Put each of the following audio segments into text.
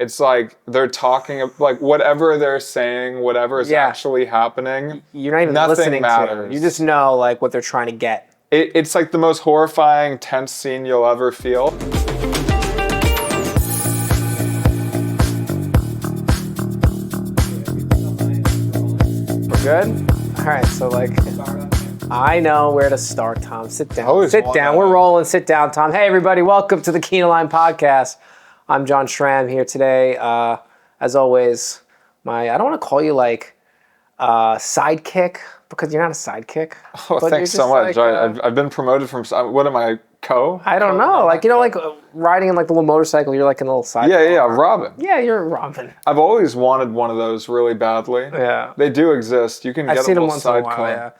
It's like they're talking, like whatever they're saying, whatever is actually happening, you're not even nothing listening matters. to. You just know like what they're trying to get. It's like the most horrifying, tense scene you'll ever feel. We're good? All right, so like, I know where to start, Tom. Sit down. Always Sit down. We're rolling. Sit down, Tom. Hey, everybody. Welcome to the Kinolime podcast. I'm John Schramm here today. As always, I don't want to call you like sidekick because you're not a sidekick. Oh, thanks so much. Like, I've been promoted from, what am I, co? I don't know. Like, you know, like riding in like the little motorcycle, you're like a little sidekick. Yeah, Robin. Yeah, you're Robin. I've always wanted one of those really badly. Yeah. They do exist. You can get a little sidecar. Yeah.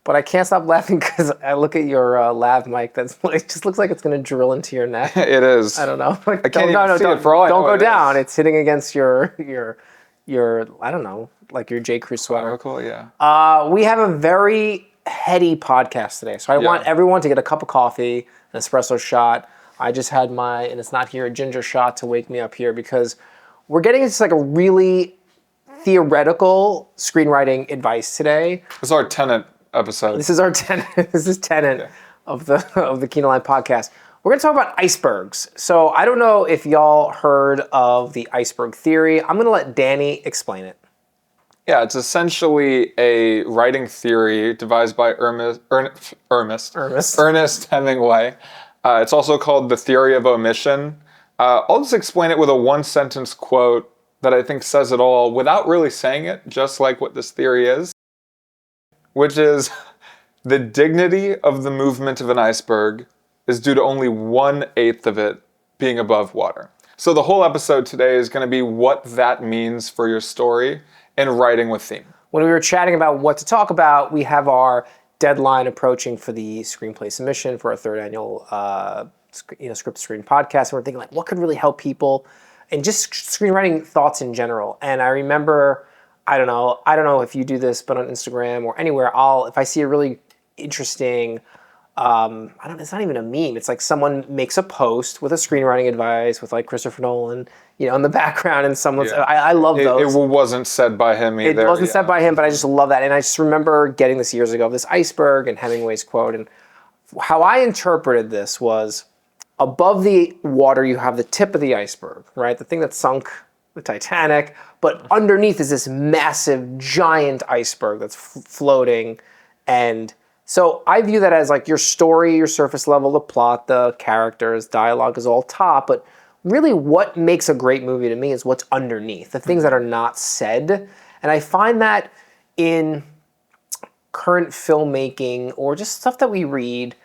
But I can't stop laughing because I look at your lav mic. It just looks like it's going to drill into your neck. It is. I don't know. Like, I can't even see it for all I know. Don't go down. It's hitting against your I don't know, like your J. Crew sweater. Cool, yeah. We have a very heady podcast today. So I want everyone to get a cup of coffee, an espresso shot. I just had and it's not here, a ginger shot to wake me up here because we're getting into like a really theoretical screenwriting advice today. This is our Tenet episode. This is our Tenet. This is Tenet of the Kinolime podcast. We're going to talk about icebergs. So I don't know if y'all heard of the iceberg theory. I'm going to let Danny explain it. Yeah, it's essentially a writing theory devised by Ernest Hemingway. It's also called the theory of omission. I'll just explain it with a one-sentence quote that I think says it all without really saying it, just like what this theory is, which is the dignity of the movement of an iceberg is due to only 1/8 of it being above water. So the whole episode today is going to be what that means for your story and writing with theme. When we were chatting about what to talk about, we have our deadline approaching for the screenplay submission for our third annual Script Screen podcast. And we're thinking like, what could really help people and just screenwriting thoughts in general. And I remember, I don't know if you do this, but on Instagram or anywhere, if I see a really interesting, it's not even a meme. It's like someone makes a post with a screenwriting advice with like Christopher Nolan, in the background, and someone's. Yeah. I love those. It wasn't said by him either. It wasn't said by him, but I just love that. And I just remember getting this years ago, this iceberg and Hemingway's quote. And how I interpreted this was, above the water, you have the tip of the iceberg, right? The thing that sunk the Titanic, but underneath is this massive, giant iceberg that's floating. And so I view that as like your story, your surface level, the plot, the characters, dialogue is all top, but really what makes a great movie to me is what's underneath, the things that are not said. And I find that in current filmmaking or just stuff that we read,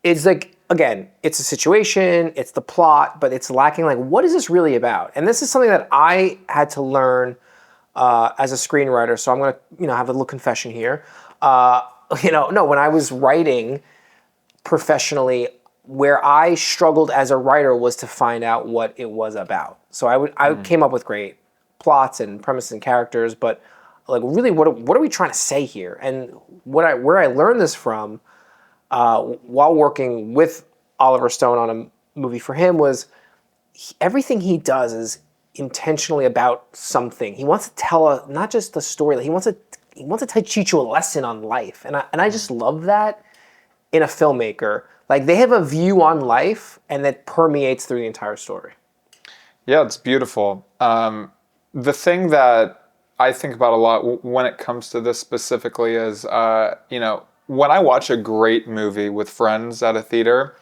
it's like, again, it's a situation, it's the plot, but it's lacking like, what is this really about? And this is something that I had to learn as a screenwriter. So I'm going to, have a little confession here. When I was writing professionally, where I struggled as a writer was to find out what it was about. So I came up with great plots and premises and characters, but like really, what are we trying to say here? And where I learned this from, while working with Oliver Stone on a movie for him, was everything he does is intentionally about something. He wants to tell not just the story. He wants to teach you a lesson on life, and I just love that in a filmmaker. Like they have a view on life, and that permeates through the entire story. Yeah, it's beautiful. The thing that I think about a lot when it comes to this specifically is, when I watch a great movie with friends at a theater,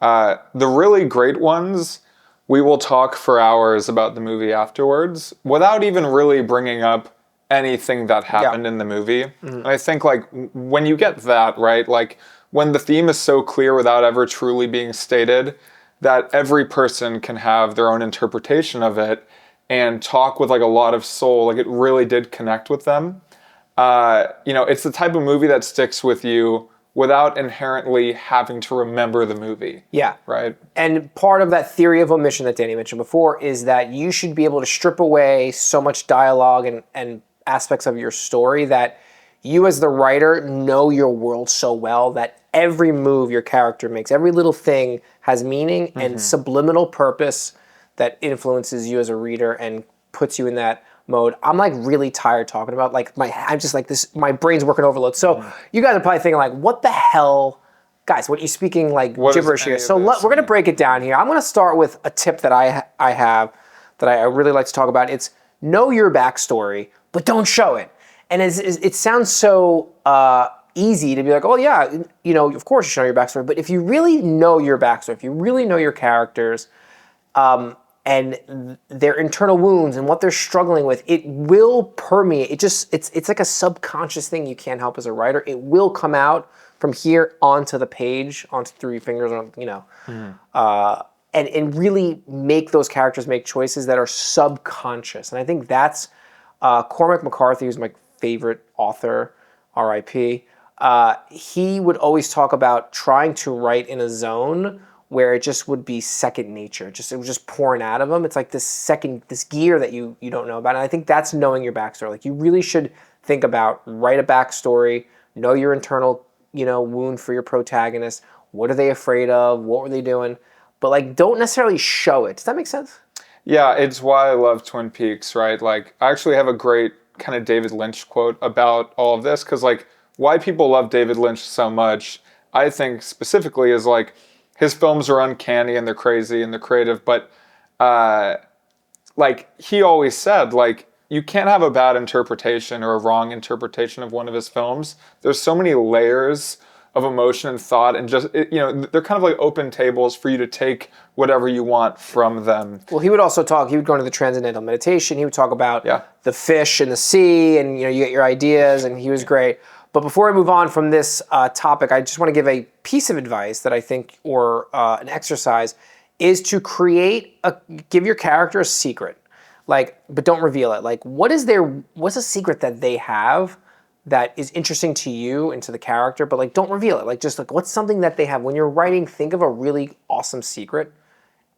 the really great ones, we will talk for hours about the movie afterwards without even really bringing up anything that happened in the movie. Mm-hmm. And I think like when you get that, right, like when the theme is so clear without ever truly being stated that every person can have their own interpretation of it and talk with like a lot of soul, like it really did connect with them. It's the type of movie that sticks with you without inherently having to remember the movie. Yeah. Right? And part of that theory of omission that Danny mentioned before is that you should be able to strip away so much dialogue and aspects of your story that you as the writer know your world so well that every move your character makes, every little thing has meaning and subliminal purpose that influences you as a reader and puts you in that mode. I'm like really tired talking about I'm just like this, my brain's working overload. So you guys are probably thinking like, what the hell, guys, what are you speaking like What does gibberish any here? of So this we're gonna mean? break it down here. I'm gonna start with a tip that I have that I really like to talk about. It's know your backstory, but don't show it. And it sounds so easy to be like, oh yeah, you know, of course you should know your backstory. But if you really know your backstory, if you really know your characters, and their internal wounds and what they're struggling with, it will permeate. It's like a subconscious thing you can't help as a writer. It will come out from here onto the page, onto through your fingers, on and really make those characters make choices that are subconscious. And I think that's Cormac McCarthy, who's my favorite author, R.I.P. He would always talk about trying to write in a zone where it just would be second nature. It was just pouring out of him. It's like this gear that you don't know about. And I think that's knowing your backstory. Like you really should think about, write a backstory, know your internal, wound for your protagonist. What are they afraid of? What were they doing? But like, don't necessarily show it. Does that make sense? Yeah, it's why I love Twin Peaks, right? Like, I actually have a great kind of David Lynch quote about all of this, because like, why people love David Lynch so much, I think specifically is like, his films are uncanny and they're crazy and they're creative, but like he always said, like, you can't have a bad interpretation or a wrong interpretation of one of his films. There's so many layers of emotion and thought, and just they're kind of like open tables for you to take whatever you want from them. Well, he would also talk. He would go into the transcendental meditation. He would talk about the fish in the sea, and you get your ideas. And he was great. But before I move on from this topic, I just want to give a piece of advice that I think, or an exercise, is to give your character a secret, but don't reveal it. Like, what's a secret that they have that is interesting to you and to the character, but like, don't reveal it. Like, just like, what's something that they have? When you're writing, think of a really awesome secret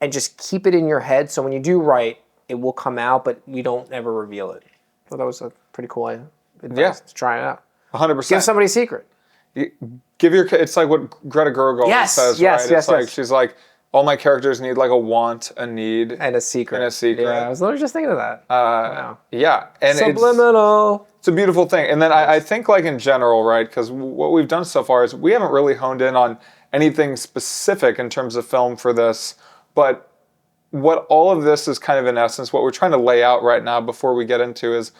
and just keep it in your head. So when you do write, it will come out, but we don't ever reveal it. So that was a pretty cool advice to try it out. 100%. Give somebody a secret. It's like what Greta Gerwig says, right? She's like, all my characters need like a want, a need, and a secret. Yeah, I was literally just thinking of that. Wow. Yeah, and subliminal. It's a beautiful thing. And then I think like in general, right? Because what we've done so far is we haven't really honed in on anything specific in terms of film for this, but what all of this is kind of in essence, what we're trying to lay out right now before we get into is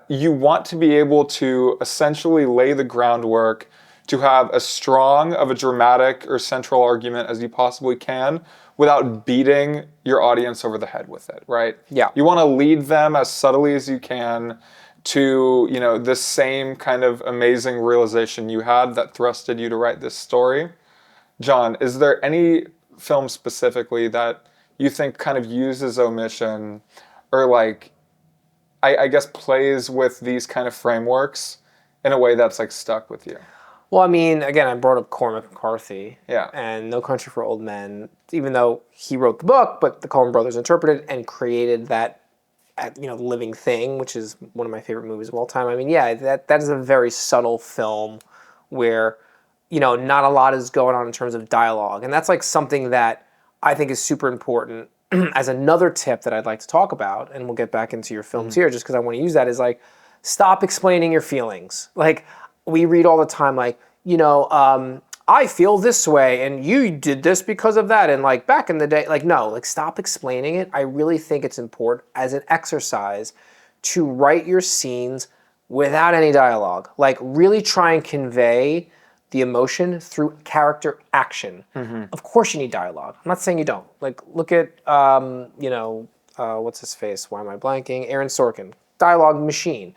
you want to be able to essentially lay the groundwork to have as strong of a dramatic or central argument as you possibly can without beating your audience over the head with it, right? Yeah. You want to lead them as subtly as you can to, this same kind of amazing realization you had that thrusted you to write this story. John, is there any film specifically that you think kind of uses omission or like, I guess plays with these kind of frameworks in a way that's like stuck with you? Well, I mean, again, I brought up Cormac McCarthy. Yeah. And No Country for Old Men, even though he wrote the book, but the Coen brothers interpreted and created that, living thing, which is one of my favorite movies of all time. I mean, yeah, that is a very subtle film where, not a lot is going on in terms of dialogue. And that's like something that I think is super important. As another tip that I'd like to talk about, and we'll get back into your films here just because I want to use that, is like, stop explaining your feelings. Like, we read all the time, like, I feel this way and you did this because of that. And like back in the day, like, no, like stop explaining it. I really think it's important as an exercise to write your scenes without any dialogue. Like really try and convey the emotion through character action. Mm-hmm. Of course you need dialogue. I'm not saying you don't. Like look at, what's his face? Why am I blanking? Aaron Sorkin, dialogue machine.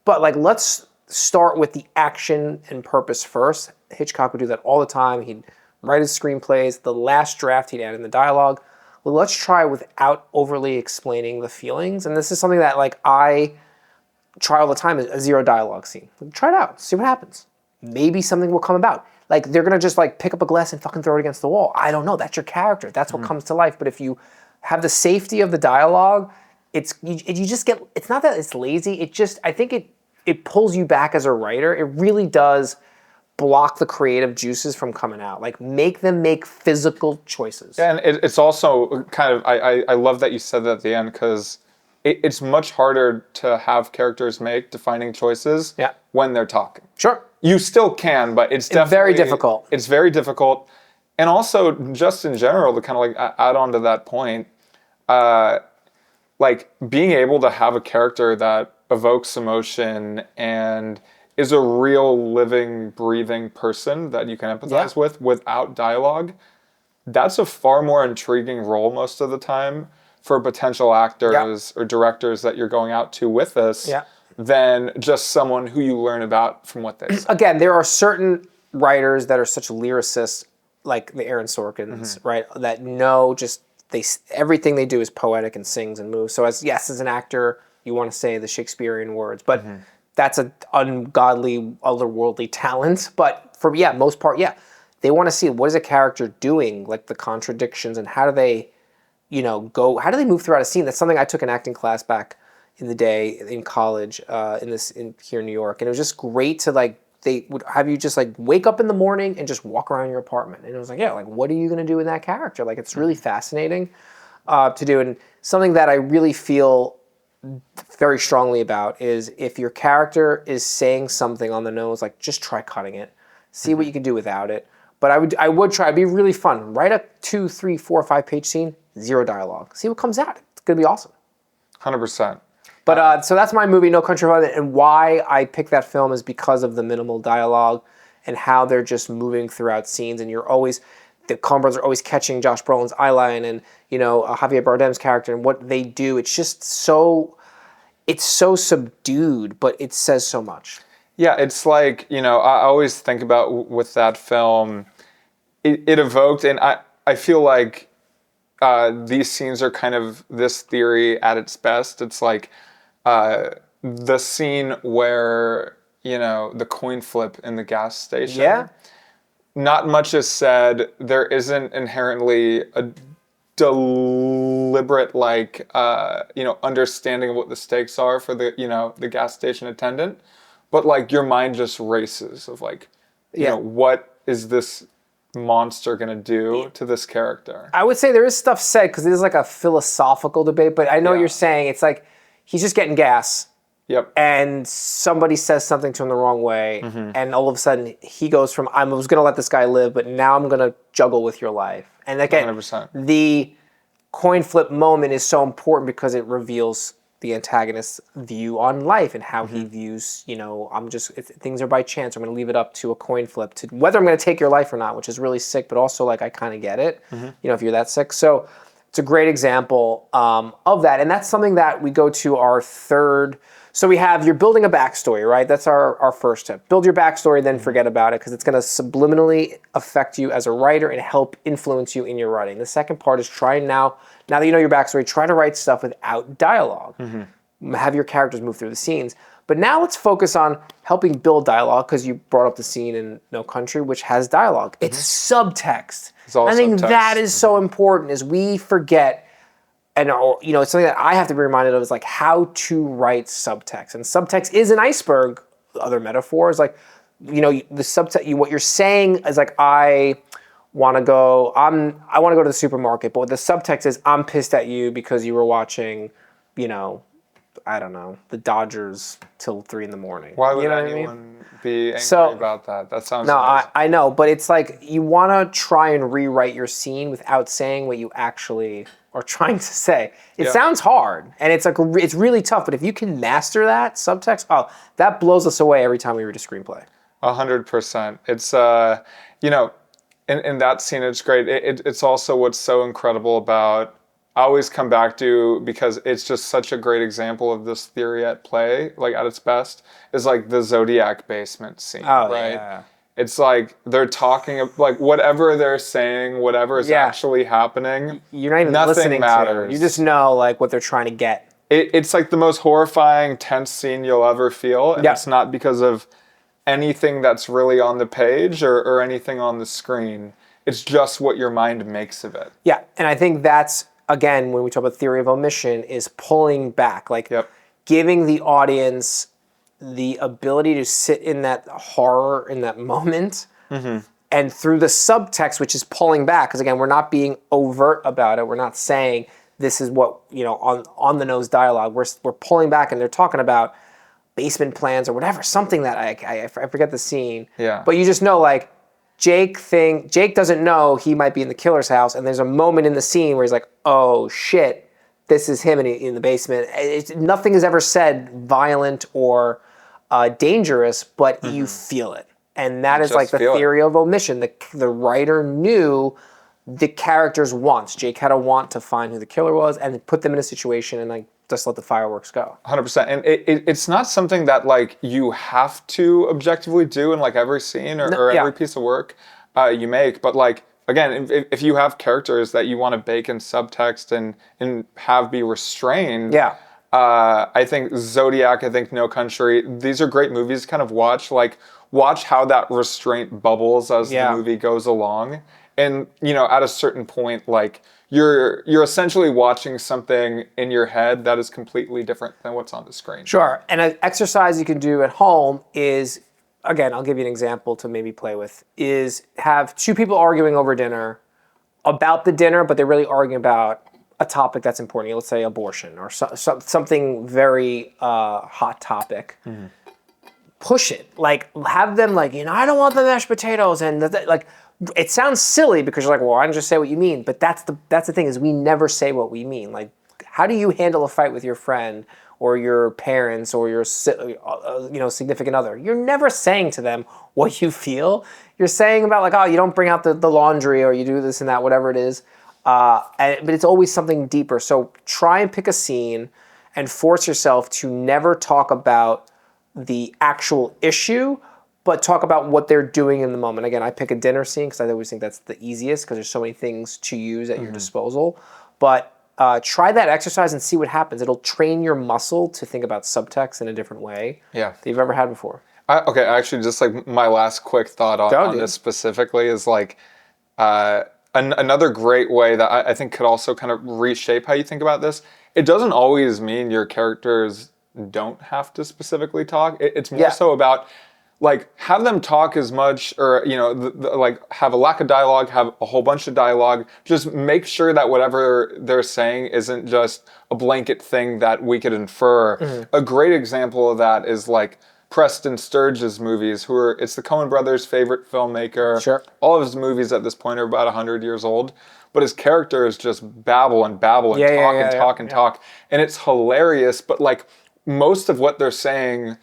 But like, let's start with the action and purpose first. Hitchcock would do that all the time. He'd write his screenplays. The last draft, he'd add in the dialogue. Well, let's try without overly explaining the feelings. And this is something that like I try all the time, a zero dialogue scene. Try it out. See what happens. Maybe something will come about. Like they're gonna just like pick up a glass and fucking throw it against the wall. I don't know. That's your character. That's what comes to life. But if you have the safety of the dialogue, you just get. It's not that it's lazy. I think it pulls you back as a writer. It really does block the creative juices from coming out. Like make them make physical choices. And it's also kind of, I love that you said that at the end, because it's much harder to have characters make defining choices when they're talking. Sure. You still can, but it's definitely very difficult. It's very difficult. And also, just in general, to kind of like add on to that point, like being able to have a character that evokes emotion and is a real living, breathing person that you can empathize with without dialogue, that's a far more intriguing role most of the time for potential actors or directors that you're going out to with this than just someone who you learn about from what they say. Again, there are certain writers that are such lyricists, like the Aaron Sorkins, right? That know just everything they do is poetic and sings and moves. So as an actor, you want to say the Shakespearean words, but that's an ungodly, otherworldly talent. But for most part, they want to see what is a character doing, like the contradictions, and how do they, how do they move throughout a scene? That's something I took an acting class back in the day in college, here in New York, and it was just great to like. They would have you just like wake up in the morning and just walk around your apartment, and it was like, like what are you going to do in that character? Like it's really fascinating to do, and something that I really feel very strongly about is if your character is saying something on the nose, like just try cutting it, see what you can do without it. But I would try. It'd be really fun. Write a 2, 3, 4, 5 page scene, 0 dialogue. See what comes out. It's gonna be awesome. 100%. But so that's my movie, No Country for Old Men, and why I picked that film is because of the minimal dialogue and how they're just moving throughout scenes, and you're always. The Coen brothers are always catching Josh Brolin's eye line and, Javier Bardem's character and what they do. It's just it's so subdued, but it says so much. Yeah, it's like, I always think about with that film, it evoked, and I feel like these scenes are kind of this theory at its best. It's like the scene where, the coin flip in the gas station. Yeah. Not much is said. There isn't inherently a deliberate, understanding of what the stakes are for the gas station attendant. But, your mind just races of, what is this monster going to do to this character? I would say there is stuff said because it is like a philosophical debate, but I know what you're saying. It's like he's just getting gas. Yep. And somebody says something to him the wrong way, and all of a sudden he goes from I was going to let this guy live, but now I'm going to juggle with your life. And again, 100%. The coin flip moment is so important because it reveals the antagonist's view on life and how he views, things are by chance. I'm going to leave it up to a coin flip to whether I'm going to take your life or not, which is really sick, but also I kind of get it, if you're that sick. So it's a great example of that. And that's something that we go to our third. So we have, you're building a backstory, right? That's our first tip. Build your backstory, then forget about it, because it's going to subliminally affect you as a writer and help influence you in your writing. The second part is try now that you know your backstory, try to write stuff without dialogue. Have your characters move through the scenes. But now let's focus on helping build dialogue, because you brought up the scene in No Country, which has dialogue. It's subtext. I think subtext. That is so important, is we forget. And it's something that I have to be reminded of is how to write subtext. And subtext is an iceberg. Other metaphors, the subtext. What you're saying is I want to go to the supermarket, but what the subtext is, I'm pissed at you because you were watching, I don't know, the Dodgers till 3 a.m. Why would anyone be angry about that? That sounds nice. I know, but it's you want to try and rewrite your scene without saying what you actually are trying to say. It sounds hard, and it's it's really tough, but if you can master that subtext, that blows us away every time we read a screenplay. 100%. It's, in that scene, it's great. It's also what's so incredible about, I always come back to, because it's just such a great example of this theory at play, at its best, is the Zodiac basement scene, right? Yeah. It's they're talking, whatever they're saying, whatever is actually happening, you're not even listening matters. You just know, what they're trying to get. It's the most horrifying, tense scene you'll ever feel, and it's not because of anything that's really on the page or anything on the screen. It's just what your mind makes of it. Yeah, and I think that's, again, when we talk about theory of omission, is pulling back, giving the audience the ability to sit in that horror in that moment, and through the subtext, which is pulling back, because again, we're not being overt about it. We're not saying this is what, on the nose dialogue. We're pulling back, and they're talking about basement plans or whatever, something that I forget the scene. Yeah. But you just know, like, Jake doesn't know he might be in the killer's house, and there's a moment in the scene where he's like, oh shit, this is him in the basement. Nothing is ever said violent or dangerous, but you feel it. And that is like the theory of omission. The writer knew the character's wants. Jake had a want to find who the killer was and put them in a situation and like just let the fireworks go. 100%. And it's not something that like you have to objectively do in like every scene or every piece of work you make. But like, again, if you have characters that you want to bake in subtext and have be restrained, I think Zodiac, I think No Country, these are great movies to kind of watch how that restraint bubbles as the movie goes along. And, at a certain point, like, you're essentially watching something in your head that is completely different than what's on the screen. Sure. And an exercise you can do at home is, again, I'll give you an example to maybe play with, is have two people arguing over dinner about the dinner, but they're really arguing about a topic that's important. Let's say abortion or something very hot topic. Mm-hmm. Push it. Like, have them like, I don't want the mashed potatoes. And like, it sounds silly because you're like, well, why don't you just say what you mean? But that's the thing, is we never say what we mean. Like, how do you handle a fight with your friend or your parents or your significant other? You're never saying to them what you feel. You're saying about like, oh, you don't bring out the laundry or you do this and that, whatever it is. But it's always something deeper. So try and pick a scene and force yourself to never talk about the actual issue, but talk about what they're doing in the moment. Again, I pick a dinner scene because I always think that's the easiest because there's so many things to use at your disposal. But try that exercise and see what happens. It'll train your muscle to think about subtext in a different way that you've ever had before. Okay, actually, just like my last quick thought on this specifically is like another great way that I think could also kind of reshape how you think about this. It doesn't always mean your characters don't have to specifically talk. It's more so about like have them talk as much, or like have a lack of dialogue, have a whole bunch of dialogue. Just make sure that whatever they're saying isn't just a blanket thing that we could infer. A great example of that is like Preston Sturges movies, it's the Coen brothers' favorite filmmaker. Sure. All of his movies at this point are about 100 years old. But his characters just babble and talk. And it's hilarious, but like most of what they're saying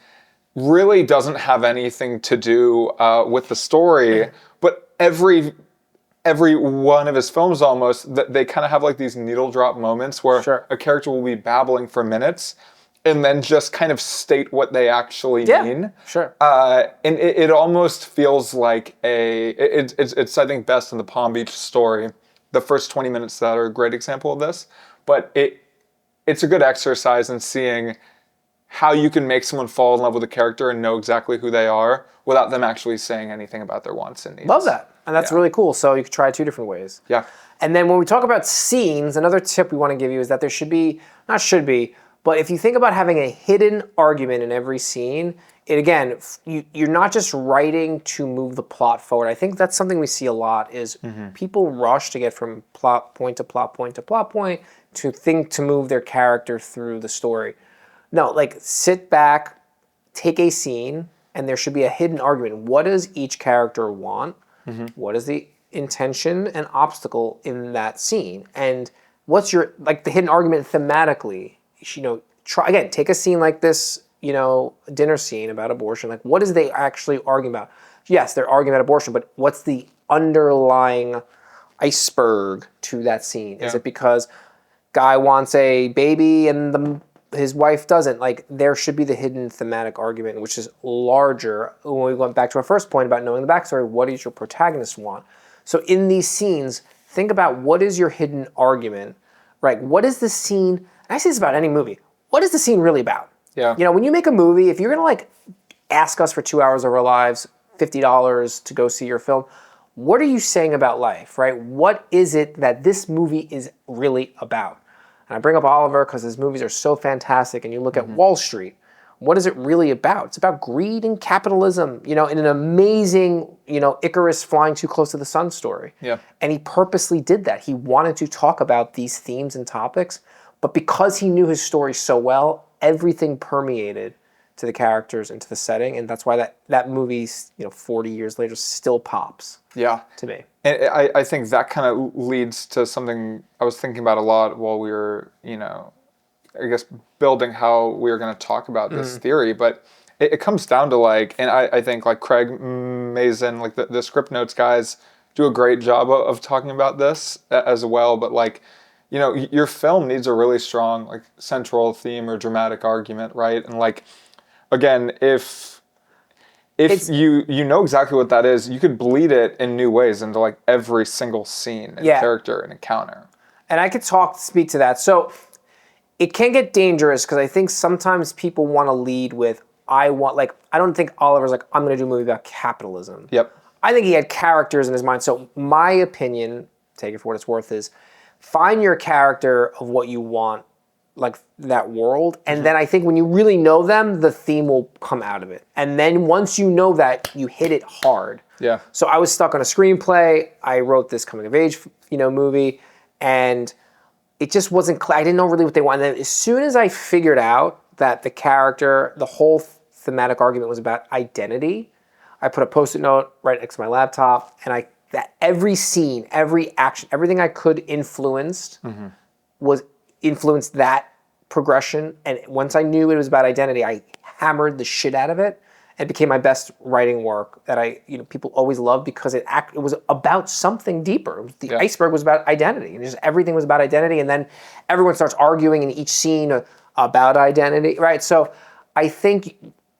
really doesn't have anything to do with the story. But every one of his films almost, they kind of have like these needle drop moments where a character will be babbling for minutes and then just kind of state what they actually mean. Sure. And it almost feels like it's I think best in the Palm Beach Story. The first 20 minutes that are a great example of this. But it's a good exercise in seeing how you can make someone fall in love with a character and know exactly who they are without them actually saying anything about their wants and needs. Love that. And that's really cool. So you could try it two different ways. Yeah. And then when we talk about scenes, another tip we want to give you is that there should be, but if you think about having a hidden argument in every scene, you're not just writing to move the plot forward. I think that's something we see a lot is people rush to get from plot point to plot point to plot point to move their character through the story. No, like sit back, take a scene, and there should be a hidden argument. What does each character want? What is the intention and obstacle in that scene? And what's your, like the hidden argument thematically? Take a scene like this, dinner scene about abortion. Like what is they actually arguing about? Yes, they're arguing about abortion, but what's the underlying iceberg to that scene? Is it because guy wants a baby and his wife doesn't? Like there should be the hidden thematic argument, which is larger. When we went back to our first point about knowing the backstory, what does your protagonist want? So in these scenes, think about what is your hidden argument, right? What is the scene? I say this about any movie. What is the scene really about? Yeah. When you make a movie, if you're gonna like ask us for 2 hours of our lives, $50 to go see your film, what are you saying about life, right? What is it that this movie is really about? And I bring up Oliver because his movies are so fantastic. And you look at Wall Street. what is it really about? It's about greed and capitalism, in an amazing, Icarus flying too close to the sun story. Yeah. And he purposely did that. He wanted to talk about these themes and topics, but because he knew his story so well, everything permeated to the characters and to the setting, and that's why that movie, 40 years later, still pops. Yeah. To me. And I think that kind of leads to something I was thinking about a lot while we were, I guess, building how we were going to talk about this theory. But it comes down to and I think Craig Mazin, the script notes guys do a great job of talking about this as well. But your film needs a really strong central theme or dramatic argument, right? And again, if you know exactly what that is, you could bleed it in new ways into every single scene and character and encounter. And I could speak to that. So it can get dangerous because I think sometimes people want to lead with, I don't think Oliver's I'm going to do a movie about capitalism. Yep. I think he had characters in his mind. So my opinion, take it for what it's worth, is find your character of what you want, that world. And then I think when you really know them, the theme will come out of it. And then once you know that, you hit it hard. Yeah. So I was stuck on a screenplay. I wrote this coming of age, movie, and it just wasn't clear. I didn't know really what they wanted. And then as soon as I figured out that the character, the whole thematic argument was about identity, I put a Post-it note right next to my laptop, and that every scene, every action, everything I could influenced was influenced that progression. And once I knew it was about identity, I hammered the shit out of it. It became my best writing work that people always loved because it was about something deeper. The Iceberg was about identity, and just everything was about identity. And then everyone starts arguing in each scene about identity, right? So I think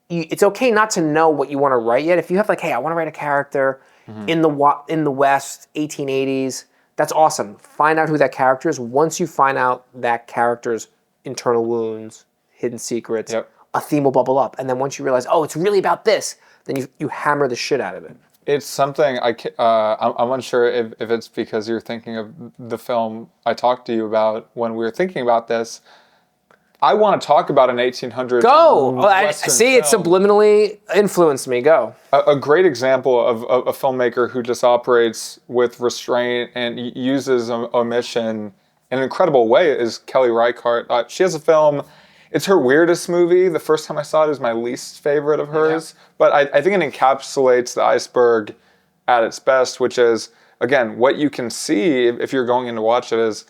it's okay not to know what you want to write yet. If you have hey, I want to write a character in the West, 1880s, that's awesome. Find out who that character is. Once you find out that character's internal wounds, hidden secrets, a theme will bubble up. And then once you realize, it's really about this, then you hammer the shit out of it. It's something I'm unsure if it's because you're thinking of the film I talked to you about when we were thinking about this. I want to talk about an 1800s Go! I film. see, it subliminally influenced me. Go. A great example of a filmmaker who just operates with restraint and uses omission in an incredible way is Kelly Reichardt. She has a film. It's her weirdest movie. The first time I saw it was my least favorite of hers. Yeah. But I think it encapsulates the Iceberg at its best, which is, again, what you can see if you're going in to watch it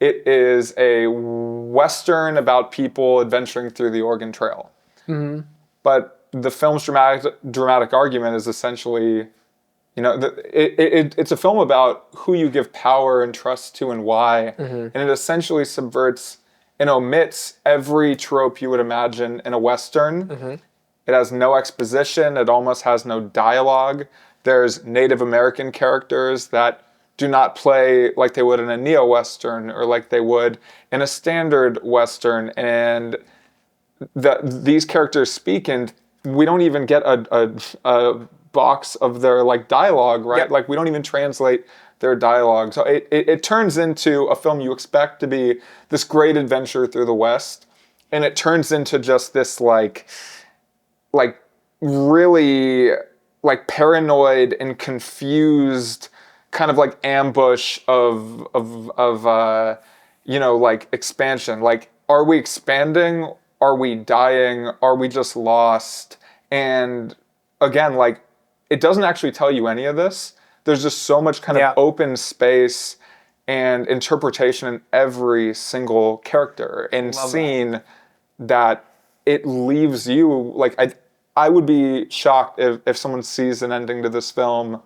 is a Western about people adventuring through the Oregon Trail. Mm-hmm. But the film's dramatic argument is essentially, it's a film about who you give power and trust to and why. Mm-hmm. And it essentially subverts and omits every trope you would imagine in a Western. Mm-hmm. It has no exposition. It almost has no dialogue. There's Native American characters that do not play like they would in a neo-Western or like they would in a standard Western. And these characters speak, and we don't even get a box of their dialogue, right? Yep. We don't even translate their dialogue. So it turns into a film you expect to be this great adventure through the West, and it turns into just this really paranoid and confused kind of ambush of expansion. Are we expanding? Are we dying? Are we just lost? And again, it doesn't actually tell you any of this. There's just so much kind of open space and interpretation in every single character and scene that it leaves you I would be shocked if someone sees an ending to this film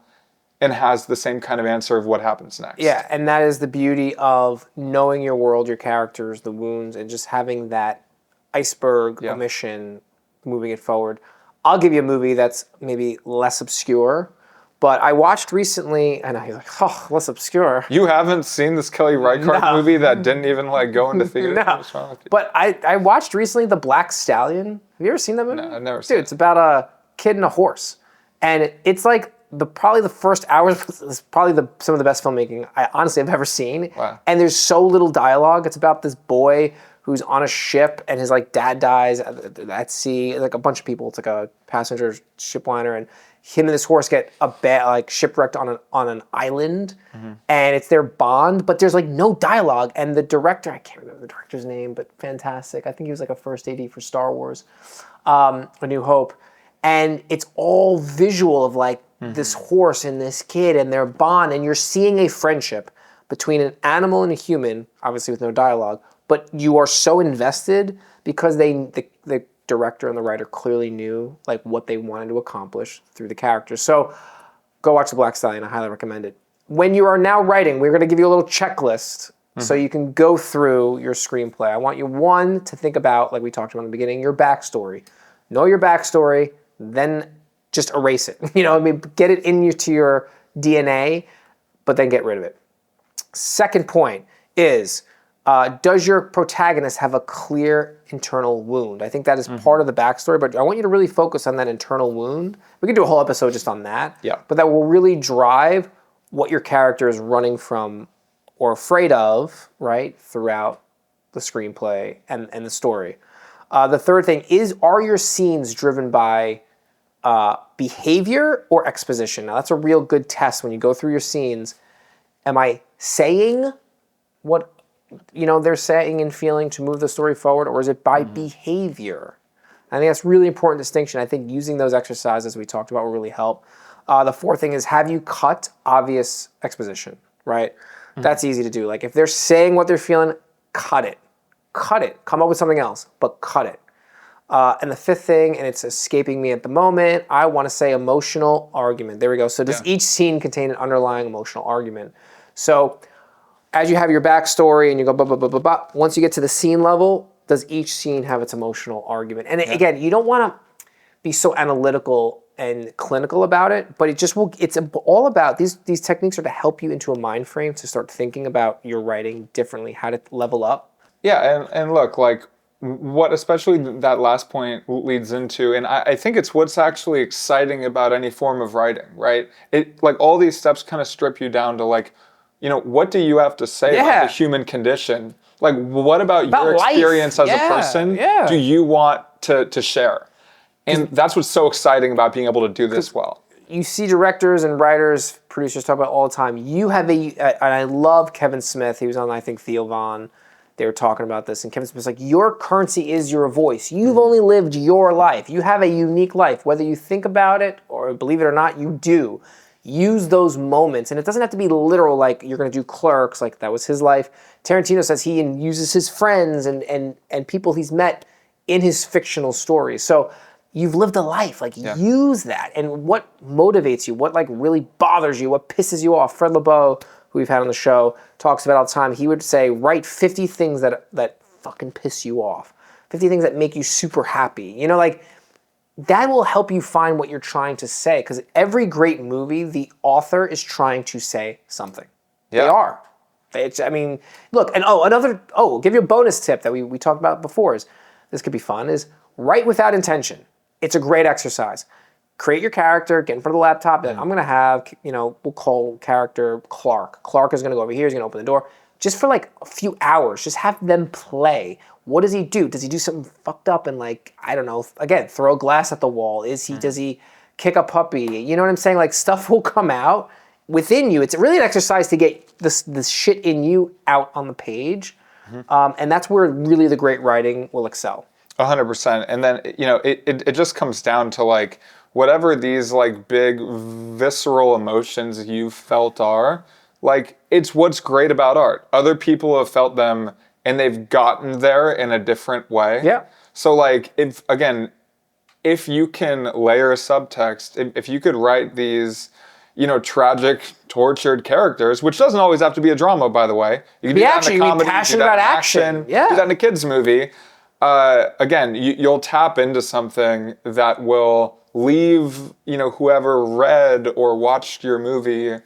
and has the same kind of answer of what happens next. Yeah, and that is the beauty of knowing your world, your characters, the wounds, and just having that Iceberg omission, moving it forward. I'll give you a movie that's maybe less obscure, but I watched recently, I know you're less obscure. You haven't seen this Kelly Reichardt movie that didn't even go into theaters? No, what's wrong with you? But I watched recently The Black Stallion. Have you ever seen that movie? No, I've never seen it. Dude, it's about a kid and a horse. And it's probably the first hours is probably some of the best filmmaking I honestly have ever seen. Wow. And there's so little dialogue. It's about this boy who's on a ship and his like dad dies at sea. Like a bunch of people. It's like a passenger ship liner, and him and this horse get like shipwrecked on an island, and it's their bond. But there's like no dialogue, and the director, I can't remember the director's name, but fantastic. I think he was like a first AD for Star Wars, A New Hope, and it's all visual of like this horse and this kid and their bond, and you're seeing a friendship between an animal and a human, obviously with no dialogue, but you are so invested because the director and the writer clearly knew like what they wanted to accomplish through the characters. So go watch The Black Stallion. I highly recommend it. When you are now writing, we're going to give you a little checklist so you can go through your screenplay. I want you, one, to think about, like we talked about in the beginning, your backstory. Know your backstory, then just erase it. Get it into your DNA, but then get rid of it. Second point is, does your protagonist have a clear internal wound? I think that is part of the backstory, but I want you to really focus on that internal wound. We can do a whole episode just on that. Yeah. But that will really drive what your character is running from or afraid of, right, throughout the screenplay and the story. The third thing is, are your scenes driven by behavior or exposition? Now, that's a real good test when you go through your scenes. Am I saying what they're saying and feeling to move the story forward, or is it by behavior? I think that's a really important distinction. I think using those exercises we talked about will really help. The fourth thing is, have you cut obvious exposition, right? That's easy to do. Like if they're saying what they're feeling, cut it. Cut it. Come up with something else, but cut it. And the fifth thing, and it's escaping me at the moment, I want to say emotional argument. There we go. So does each scene contain an underlying emotional argument? So as you have your backstory and you go blah, blah, blah, blah, blah, once you get to the scene level, does each scene have its emotional argument? And again, you don't want to be so analytical and clinical about it, but it's all about, these techniques are to help you into a mind frame to start thinking about your writing differently, how to level up. Yeah, and look, like what especially that last point leads into, and I think it's what's actually exciting about any form of writing, right? It like all these steps kind of strip you down to like, what do you have to say about the human condition? Like, what about your experience as a person do you want to share? And that's what's so exciting about being able to do this well. You see directors and writers, producers talk about it all the time. You have and I love Kevin Smith. He was on, I think, Theo Von. They were talking about this, and Kevin Smith's like, your currency is your voice. You've only lived your life. You have a unique life. Whether you think about it or believe it or not, you do. Use those moments, and it doesn't have to be literal, like you're going to do Clerks, like that was his life. Tarantino says he uses his friends and people he's met in his fictional stories. So you've lived a life, like use that. And what motivates you, what like really bothers you, what pisses you off. Fred LeBeau, who we've had on the show, talks about all the time. He would say, write 50 things that fucking piss you off. 50 things that make you super happy. Like, that will help you find what you're trying to say, because every great movie, the author is trying to say something. Yeah. They are. Look, and I'll give you a bonus tip that we talked about before, is this could be fun, is write without intention. It's a great exercise. Create your character, get in front of the laptop, and I'm going to have, we'll call character Clark. Clark is going to go over here, he's going to open the door. Just for like a few hours, just have them play. What does he do? Does he do something fucked up and like, I don't know, again, throw a glass at the wall? Does he kick a puppy? You know what I'm saying? Like, stuff will come out within you. It's really an exercise to get this shit in you out on the page. And that's where really the great writing will excel. 100%. And then, it just comes down to like, whatever these like big visceral emotions you've felt are, like, it's what's great about art. Other people have felt them and they've gotten there in a different way. Yeah. So like, if you can layer a subtext, if you could write these, tragic, tortured characters, which doesn't always have to be a drama, by the way. You can do that in a comedy, passionate about action. Yeah. Do that in a kid's movie. You'll tap into something that will leave, whoever read or watched your movie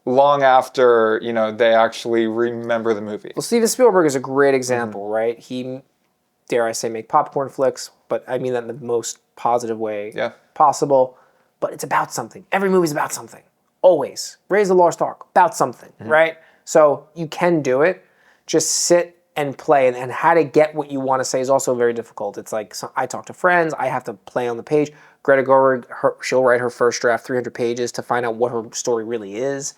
long after, they actually remember the movie. Well, Steven Spielberg is a great example, right? He, dare I say, make popcorn flicks, but I mean that in the most positive way possible. But it's about something. Every movie's about something. Always. Raise the Lost Ark, about something, right? So you can do it. Just sit and play, and how to get what you want to say is also very difficult. It's like, I talk to friends, I have to play on the page. Greta Gerwig, she'll write her first draft 300 pages to find out what her story really is.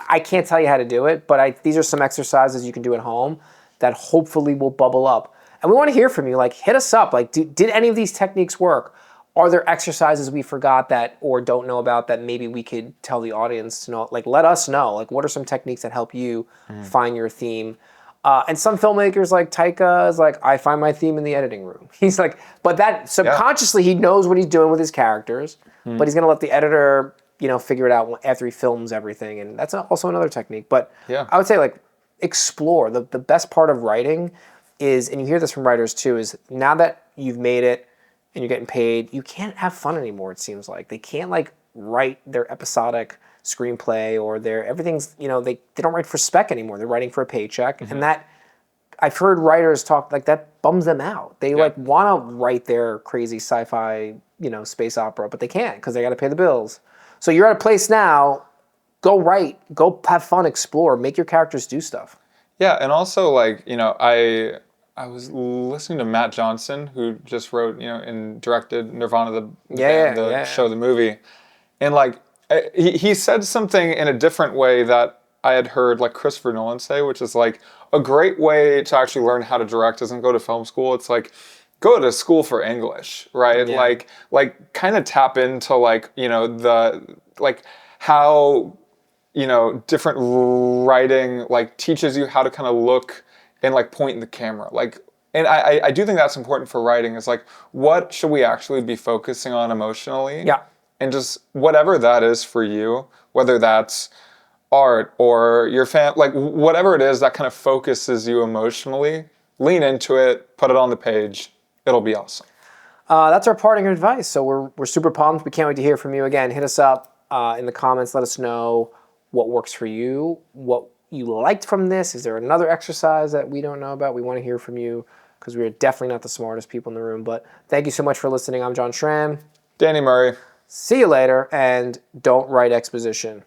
I can't tell you how to do it, but these are some exercises you can do at home that hopefully will bubble up. And we want to hear from you. Like, hit us up. Like, did any of these techniques work? Are there exercises we forgot that or don't know about that maybe we could tell the audience to know? Like, let us know. Like, what are some techniques that help you find your theme? And some filmmakers like Taika is like, I find my theme in the editing room. He's like, but that subconsciously he knows what he's doing with his characters, but he's going to let the editor, figure it out after he films everything. And that's also another technique. But I would say, like, explore. The best part of writing is, and you hear this from writers too, is now that you've made it, and you're getting paid, you can't have fun anymore, it seems like. They can't, like, write their episodic screenplay or everything's, they don't write for spec anymore. They're writing for a paycheck. And that, I've heard writers talk, like, that bums them out. They, like, want to write their crazy sci-fi, space opera, but they can't because they got to pay the bills. So you're at a place now, go write, go have fun, explore, make your characters do stuff. Yeah, and also, like, I was listening to Matt Johnson, who just wrote, and directed Nirvana, the show, the movie. And, like, he said something in a different way that I had heard, like, Christopher Nolan say, which is, like, a great way to actually learn how to direct isn't go to film school. It's, like, go to school for English, right? Yeah. Like kind of tap into, like, how, different writing, like, teaches you how to kind of look and, like, point in the camera. Like, and I do think that's important for writing, is, like, what should we actually be focusing on emotionally? Yeah. And just whatever that is for you, whether that's art or your like, whatever it is that kind of focuses you emotionally, lean into it, put it on the page. It'll be awesome. That's our parting advice. So we're super pumped. We can't wait to hear from you again. Hit us up in the comments. Let us know what works for you, what you liked from this. Is there another exercise that we don't know about? We want to hear from you because we are definitely not the smartest people in the room. But thank you so much for listening. I'm John Schramm. Danny Murray. See you later, and don't write exposition.